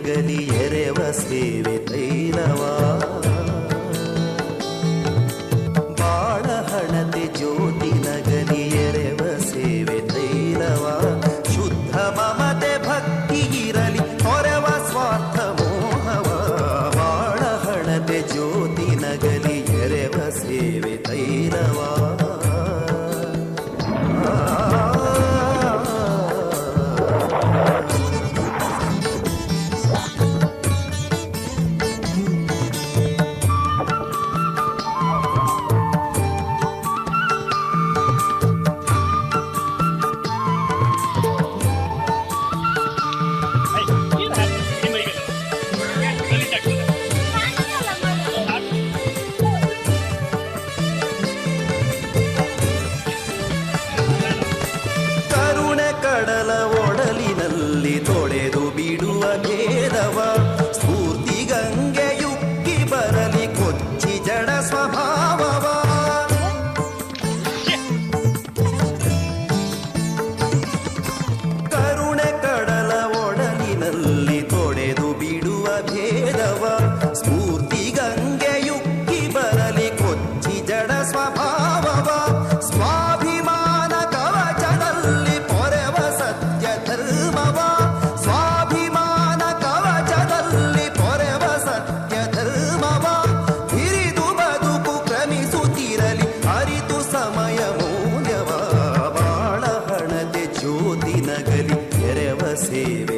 ನಗಲಿ ಎರೆವ ಸೇವೆ ತೈಲವಾ ಬಾಳ ಹಣತೆ ಜ್ಯೋತಿ ನಗಲಿ ಎರೆವ ಸೇವೆ ತೈಲವಾ ಶುದ್ಧ ಮಮತೆ ಭಕ್ತಿ ಇರಲಿ ಹೊರವ ಸ್ವಾರ್ಥ ಮೋಹವ ಬಾಳ ಹಣತೆ ಜ್ಯೋತಿ ನಗಲಿ ಎರೆವ ಸೇವೆ ತೈಲವಾ ಕಡಲ ಒಡಲಿನಲ್ಲಿ ತೊಳೆದು ಬಿಡುವ ಭೇದವ ಸ್ಫೂರ್ತಿ ಗಂಗೆಯುಕ್ಕಿ ಬರಲಿ ಕೊಚ್ಚಿ ಜಡ ಸ್ವಭಾವವ ಕರುಣೆ ಕಡಲ ಒಡಲಿನಲ್ಲಿ ತೊಳೆದು ಬಿಡುವ ಭೇದವ ಸ್ಫೂರ್ತಿ ಗಂಗೆಯುಕ್ಕಿ ಬರಲಿ ಕೊಚ್ಚಿ ಜಡ ಸ್ವಭಾವವ ಸ್ವಾಭಿಮಾನ ಕವಚದಲ್ಲಿ ಸ್ವಾಭಿಮಾನ ಕವಚದಲ್ಲಿ ಪೊರೆವ ಸತ್ಯ ಧರ್ಮವ ಹಿರಿದು ಬದುಕು ಕ್ರಮಿಸುತ್ತಿರಲಿ ಅರಿತು ಸಮಯ ಮೌಲ್ಯವ ಬಾಳ ಹಣತೆ ಜ್ಯೋತಿ ನಗಲಿ ಎರೆವ ಸೇವೆ